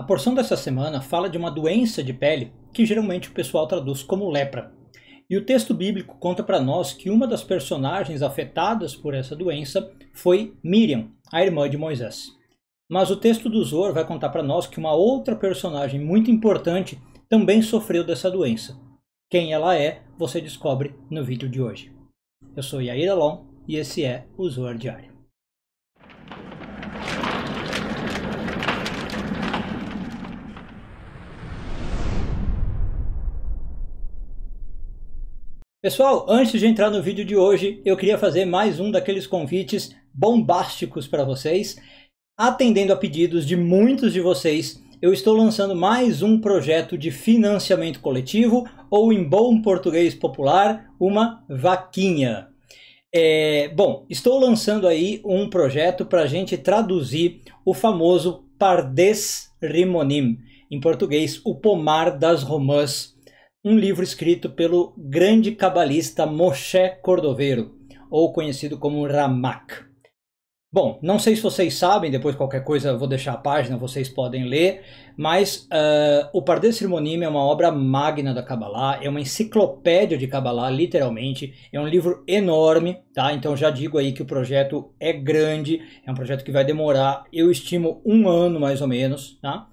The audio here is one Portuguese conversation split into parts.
A porção dessa semana fala de uma doença de pele que geralmente o pessoal traduz como lepra. E o texto bíblico conta para nós que uma das personagens afetadas por essa doença foi Miriam, a irmã de Moisés. Mas o texto do Zohar vai contar para nós que uma outra personagem muito importante também sofreu dessa doença. Quem ela é, você descobre no vídeo de hoje. Eu sou Yair Alon e esse é o Zohar Diário. Pessoal, antes de entrar no vídeo de hoje, eu queria fazer mais um daqueles convites bombásticos para vocês. Atendendo a pedidos de muitos de vocês, eu estou lançando mais um projeto de financiamento coletivo, ou em bom português popular, uma vaquinha. Bom, estou lançando aí um projeto para a gente traduzir o famoso Pardes Rimonim, em português, o Pomar das Romãs, um livro escrito pelo grande cabalista Moshe Cordovero, ou conhecido como Ramak. Bom, não sei se vocês sabem, depois qualquer coisa eu vou deixar a página, vocês podem ler, mas o Pardes Rimonim é uma obra magna da Kabbalah, é uma enciclopédia de Kabbalah, literalmente, é um livro enorme, tá? Então já digo aí que o projeto é grande, é um projeto que vai demorar, eu estimo, 1 ano mais ou menos, tá?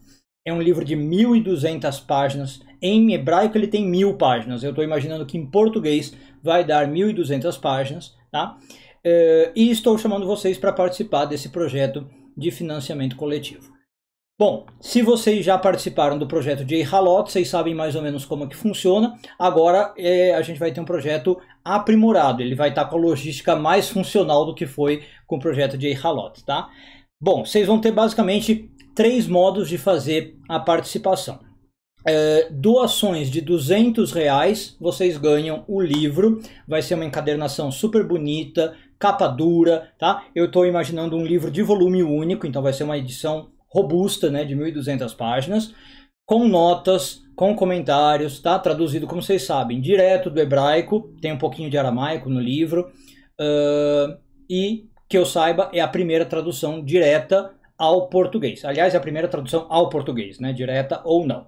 É um livro de 1.200 páginas, em hebraico ele tem 1.000 páginas, eu estou imaginando que em português vai dar 1.200 páginas, tá? E estou chamando vocês para participar desse projeto de financiamento coletivo. Bom, se vocês já participaram do projeto de Eihalot, vocês sabem mais ou menos como que funciona. Agora a gente vai ter um projeto aprimorado, ele vai estar com a logística mais funcional do que foi com o projeto de Eihalot, tá? Bom, vocês vão ter basicamente 3 modos de fazer a participação. Doações de R$200, vocês ganham o livro, vai ser uma encadernação super bonita, capa dura, tá? Eu estou imaginando um livro de volume único, então vai ser uma edição robusta, né, de 1.200 páginas, com notas, com comentários, tá? Traduzido, como vocês sabem, direto do hebraico, tem um pouquinho de aramaico no livro, e que eu saiba é a primeira tradução direta ao português. Aliás, é a primeira tradução ao português, né, direta ou não.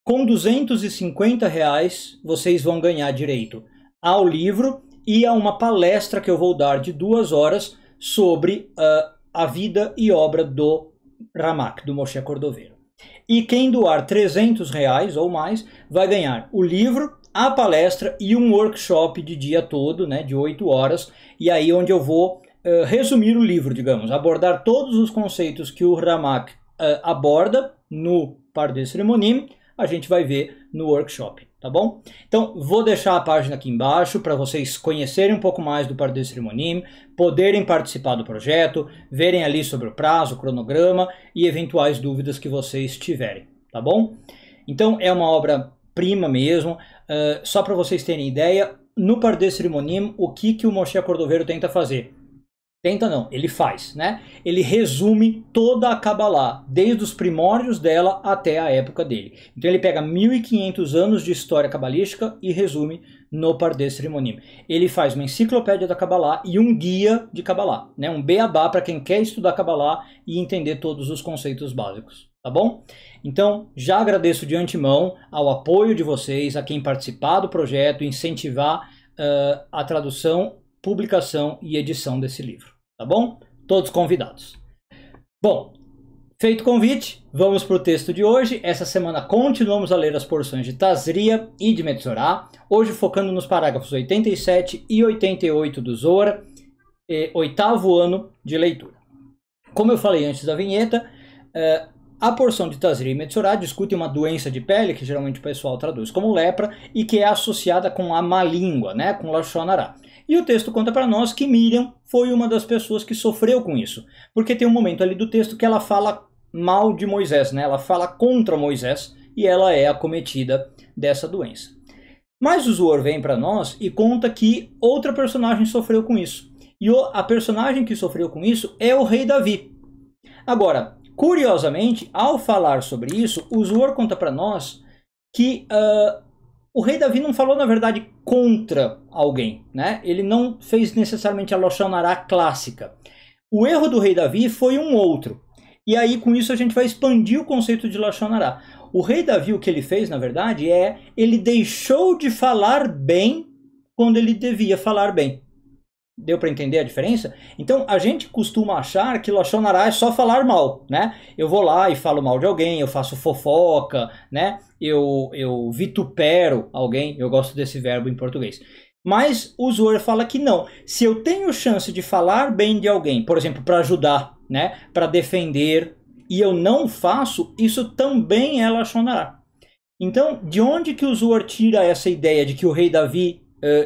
Com R$250, vocês vão ganhar direito ao livro e a uma palestra que eu vou dar de 2 horas sobre a vida e obra do Ramak, do Moshe Cordovero. E quem doar R$300 ou mais vai ganhar o livro, a palestra e um workshop de dia todo, né, de 8 horas, e aí onde eu vou resumir o livro, digamos, abordar todos os conceitos que o Ramak aborda no Pardes Rimonim, a gente vai ver no workshop, tá bom? Então, vou deixar a página aqui embaixo para vocês conhecerem um pouco mais do Pardes Rimonim, poderem participar do projeto, verem ali sobre o prazo, o cronograma e eventuais dúvidas que vocês tiverem, tá bom? Então, é uma obra-prima mesmo. Só para vocês terem ideia, no Pardes Rimonim, o que o Moshe Cordovero tenta fazer? Tenta não, ele faz, né? Ele resume toda a Kabbalah, desde os primórdios dela até a época dele. Então ele pega 1.500 anos de história cabalística e resume no Pardes Rimonim. Ele faz uma enciclopédia da Kabbalah e um guia de Kabbalah, né? Um beabá para quem quer estudar Kabbalah e entender todos os conceitos básicos, tá bom? Então já agradeço de antemão ao apoio de vocês, a quem participar do projeto, incentivar a tradução, publicação e edição desse livro, tá bom? Todos convidados. Bom, feito o convite, vamos para o texto de hoje. Essa semana continuamos a ler as porções de Tazria e de Metzorah, hoje focando nos parágrafos 87 e 88 do Zohar, 8º ano de leitura. Como eu falei antes da vinheta, a porção de Tazria e Metzorah discute uma doença de pele, que geralmente o pessoal traduz como lepra, e que é associada com a má língua, né, com Lashon Hara. E o texto conta para nós que Miriam foi uma das pessoas que sofreu com isso. Porque tem um momento ali do texto que ela fala mal de Moisés, né? Ela fala contra Moisés e ela é acometida dessa doença. Mas o Zohar vem para nós e conta que outra personagem sofreu com isso. E a personagem que sofreu com isso é o rei Davi. Agora, curiosamente, ao falar sobre isso, o Zohar conta para nós que o rei Davi não falou, na verdade, contra alguém, né? Ele não fez necessariamente a Lashon Hara clássica. O erro do rei Davi foi um outro. E aí com isso a gente vai expandir o conceito de Lashon Hara. O rei Davi, o que ele fez na verdade ele deixou de falar bem quando ele devia falar bem. Deu para entender a diferença? Então a gente costuma achar que Lashon Hara é só falar mal, né? Eu vou lá e falo mal de alguém, eu faço fofoca, né? Eu vitupero alguém, eu gosto desse verbo em português. Mas o Zohar fala que não. Se eu tenho chance de falar bem de alguém, por exemplo, para ajudar, né? Para defender, e eu não faço, isso também é Lashon Hara. Então, de onde que o Zohar tira essa ideia de que o rei Davi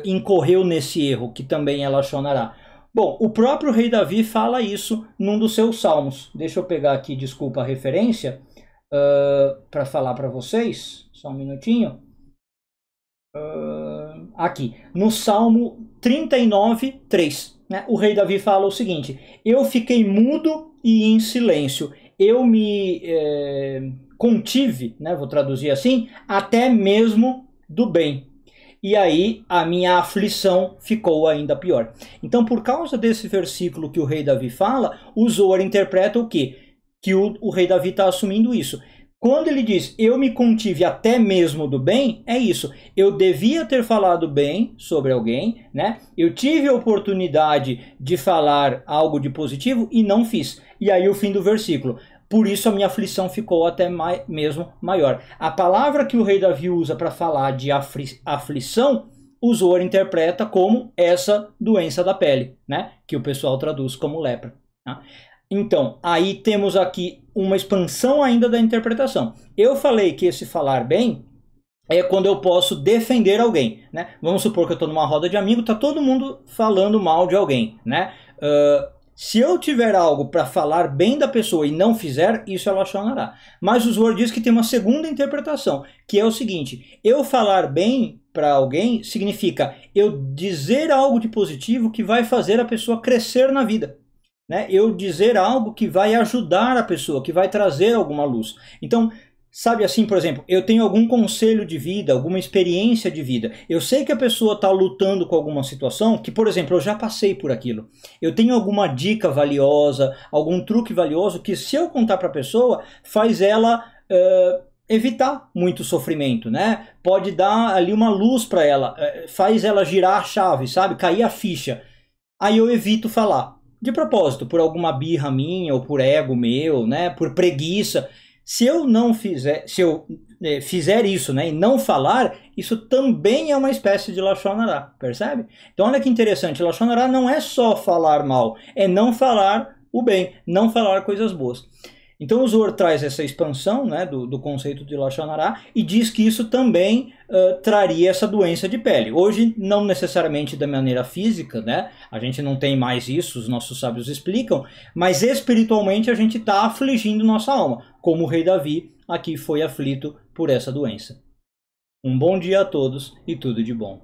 incorreu nesse erro, que também é Lashon Hara? Bom, o próprio rei Davi fala isso num dos seus salmos. Deixa eu pegar aqui, desculpa a referência, para falar para vocês. Só um minutinho. Aqui, no Salmo 39, 3. Né? O rei Davi fala o seguinte: eu fiquei mudo e em silêncio. Eu me contive, né, vou traduzir assim, até mesmo do bem. E aí a minha aflição ficou ainda pior. Então, por causa desse versículo que o rei Davi fala, o Zohar interpreta o quê? Que o rei Davi está assumindo isso. Quando ele diz, eu me contive até mesmo do bem, é isso. Eu devia ter falado bem sobre alguém, né? Eu tive a oportunidade de falar algo de positivo e não fiz. E aí o fim do versículo. Por isso a minha aflição ficou até mesmo maior. A palavra que o rei Davi usa para falar de aflição, o Zohar interpreta como essa doença da pele, né? Que o pessoal traduz como lepra. Tá? Então, aí temos aqui uma expansão ainda da interpretação. Eu falei que esse falar bem é quando eu posso defender alguém, né? Vamos supor que eu estou numa roda de amigos, está todo mundo falando mal de alguém, né? Se eu tiver algo para falar bem da pessoa e não fizer, isso é Lashon Hara. Mas o Zohar diz que tem uma segunda interpretação, que é o seguinte: eu falar bem para alguém significa eu dizer algo de positivo que vai fazer a pessoa crescer na vida. Né? Eu dizer algo que vai ajudar a pessoa, que vai trazer alguma luz. Então, sabe assim, por exemplo, eu tenho algum conselho de vida, alguma experiência de vida. Eu sei que a pessoa está lutando com alguma situação que, por exemplo, eu já passei por aquilo. Eu tenho alguma dica valiosa, algum truque valioso que, se eu contar para a pessoa, faz ela evitar muito sofrimento, né? Pode dar ali uma luz para ela, faz ela girar a chave, sabe? Cair a ficha. Aí eu evito falar. De propósito, por alguma birra minha ou por ego meu, né, por preguiça. Se eu não fizer, se eu fizer isso, né, e não falar, isso também é uma espécie de Lashon Hara, percebe? Então olha que interessante, Lashon Hara não é só falar mal, é não falar o bem, não falar coisas boas. Então o Zohar traz essa expansão, né, do conceito de Lashon Hara e diz que isso também traria essa doença de pele. Hoje, não necessariamente da maneira física, né? A gente não tem mais isso, os nossos sábios explicam, mas espiritualmente a gente está afligindo nossa alma, como o rei Davi aqui foi aflito por essa doença. Um bom dia a todos e tudo de bom.